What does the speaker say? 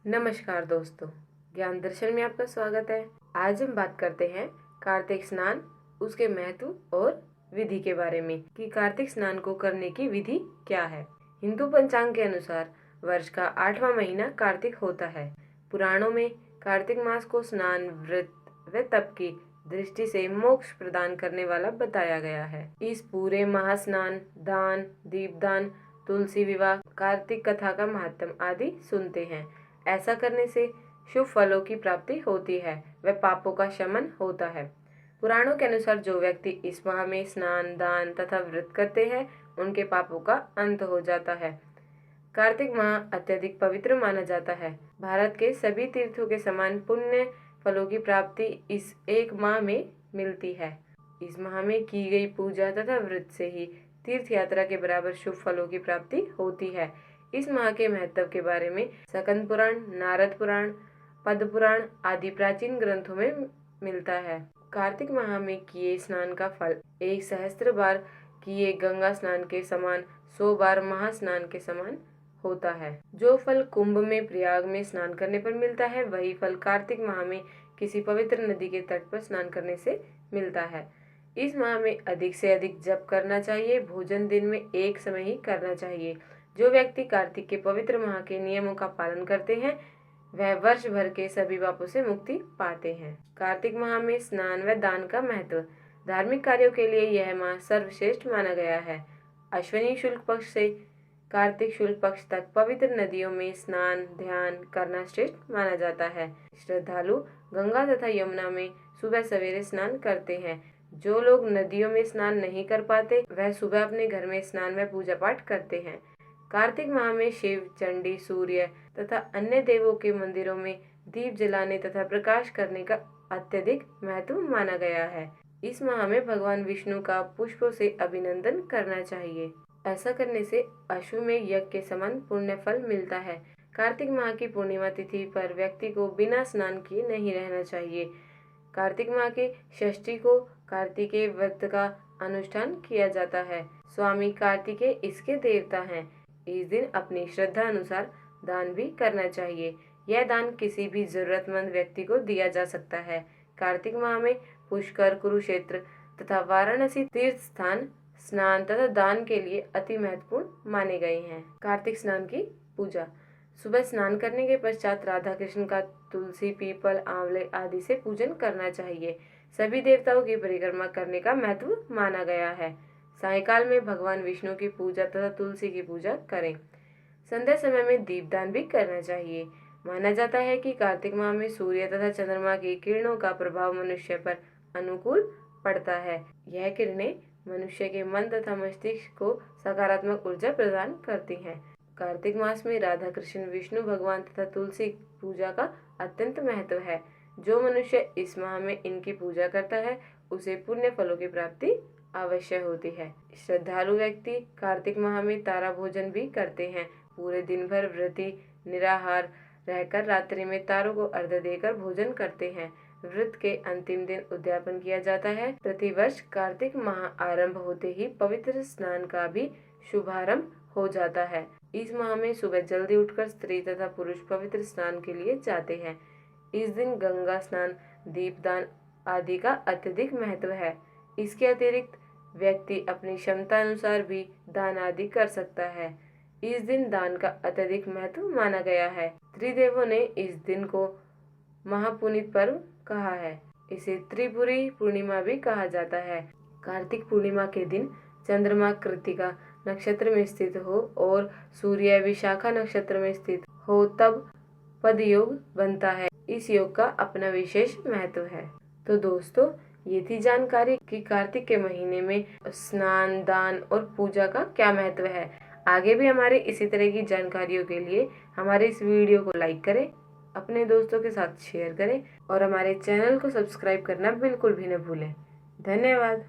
नमस्कार दोस्तों, ज्ञान दर्शन में आपका स्वागत है। आज हम बात करते हैं कार्तिक स्नान, उसके महत्व और विधि के बारे में कि कार्तिक स्नान को करने की विधि क्या है। हिंदू पंचांग के अनुसार वर्ष का 8वां महीना कार्तिक होता है। पुराणों में कार्तिक मास को स्नान, व्रत व तप की दृष्टि से मोक्ष प्रदान करने वाला बताया गया है। इस पूरे महास्नान, दान, दीपदान, तुलसी विवाह, कार्तिक कथा का महात्म आदि सुनते हैं। ऐसा करने से शुभ फलों की प्राप्ति होती है व पापों का शमन होता है। पुराणों के अनुसार जो व्यक्ति इस माह में स्नान, दान तथा व्रत करते हैं, उनके पापों का अंत हो जाता है। कार्तिक माह अत्यधिक पवित्र माना जाता है। भारत के सभी तीर्थों के समान पुण्य फलों की प्राप्ति इस एक माह में मिलती है। इस माह में की गई पूजा तथा व्रत से ही तीर्थ यात्रा के बराबर शुभ फलों की प्राप्ति होती है। इस माह के महत्व के बारे में स्कंद पुराण, नारद पुराण, पद्म पुराण आदि प्राचीन ग्रंथों में मिलता है। कार्तिक माह में किए स्नान का फल 1 सहस्त्र बार किए गंगा स्नान के समान, 100 बार महास्नान के समान होता है। जो फल कुंभ में, प्रयाग में स्नान करने पर मिलता है, वही फल कार्तिक माह में किसी पवित्र नदी के तट पर स्नान करने से मिलता है। इस माह में अधिक से अधिक जप करना चाहिए। भोजन दिन में एक समय ही करना चाहिए। जो व्यक्ति कार्तिक के पवित्र माह के नियमों का पालन करते हैं, वह वर्ष भर के सभी पापों से मुक्ति पाते हैं। कार्तिक माह में स्नान व दान का महत्व। धार्मिक कार्यों के लिए यह माह सर्वश्रेष्ठ माना गया है। अश्विनी शुक्ल पक्ष से कार्तिक शुक्ल पक्ष तक पवित्र नदियों में स्नान, ध्यान करना श्रेष्ठ माना जाता है। श्रद्धालु गंगा तथा यमुना में सुबह सवेरे स्नान करते हैं। जो लोग नदियों में स्नान नहीं कर पाते, वह सुबह अपने घर में स्नान व पूजा पाठ करते हैं। कार्तिक माह में शिव, चंडी, सूर्य तथा अन्य देवों के मंदिरों में दीप जलाने तथा प्रकाश करने का अत्यधिक महत्व माना गया है। इस माह में भगवान विष्णु का पुष्पों से अभिनंदन करना चाहिए। ऐसा करने से अश्वमेध यज्ञ के समान पुण्य फल मिलता है। कार्तिक माह की पूर्णिमा तिथि पर व्यक्ति को बिना स्नान किए नहीं रहना चाहिए। कार्तिक माह की षष्ठी को कार्तिकेय व्रत का अनुष्ठान किया जाता है। स्वामी कार्तिकेय इसके देवता हैं। इस दिन अपनी श्रद्धा अनुसार दान भी करना चाहिए। यह दान किसी भी जरूरतमंद व्यक्ति को दिया जा सकता है। कार्तिक माह में पुष्कर, कुरुक्षेत्र तथा वाराणसी तीर्थ स्थान स्नान तथा दान के लिए अति महत्वपूर्ण माने गए हैं। कार्तिक स्नान की पूजा। सुबह स्नान करने के पश्चात राधा कृष्ण का तुलसी, पीपल, आंवले आदि से पूजन करना चाहिए। सभी देवताओं की परिक्रमा करने का महत्व माना गया है। सायंकाल में भगवान विष्णु की पूजा तथा तुलसी की पूजा करें। संध्या समय में दीपदान भी करना चाहिए। माना जाता है कि कार्तिक माह में सूर्य तथा चंद्रमा की किरणों का प्रभाव मनुष्य पर अनुकूल पड़ता है। यह किरणें मनुष्य के मन तथा मस्तिष्क को सकारात्मक ऊर्जा प्रदान करती हैं। कार्तिक मास में राधा कृष्ण, विष्णु भगवान तथा तुलसी पूजा का अत्यंत महत्व है। जो मनुष्य इस माह में इनकी पूजा करता है, उसे पुण्य फलों की प्राप्ति अवश्य होती है। श्रद्धालु व्यक्ति कार्तिक माह में तारा भोजन भी करते हैं। पूरे दिन भर व्रती निराहार रहकर रात्रि में तारों को अर्घ्य देकर भोजन करते हैं। व्रत के अंतिम दिन उद्यापन किया जाता है। प्रतिवर्ष कार्तिक माह आरंभ होते ही पवित्र स्नान का भी शुभारंभ हो जाता है। इस माह में सुबह जल्दी उठकर स्त्री तथा पुरुष पवित्र स्नान के लिए जाते हैं। इस दिन गंगा स्नान, दीपदान आदि का अत्यधिक महत्व है। इसके अतिरिक्त व्यक्ति अपनी क्षमता अनुसार भी दान आदि कर सकता है। इस दिन दान का अत्यधिक महत्व माना गया है। त्रिदेवों ने इस दिन को महापुनीत पर्व कहा है। इसे त्रिपुरी पूर्णिमा भी कहा जाता है। कार्तिक पूर्णिमा के दिन चंद्रमा कृत्तिका नक्षत्र में स्थित हो और सूर्य विशाखा नक्षत्र में स्थित हो, तब पद योग बनता है। इस योग का अपना विशेष महत्व है। तो दोस्तों, ये थी जानकारी कि कार्तिक के महीने में स्नान, दान और पूजा का क्या महत्व है। आगे भी हमारे इसी तरह की जानकारियों के लिए हमारे इस वीडियो को लाइक करें, अपने दोस्तों के साथ शेयर करें और हमारे चैनल को सब्सक्राइब करना बिल्कुल भी न भूलें। धन्यवाद।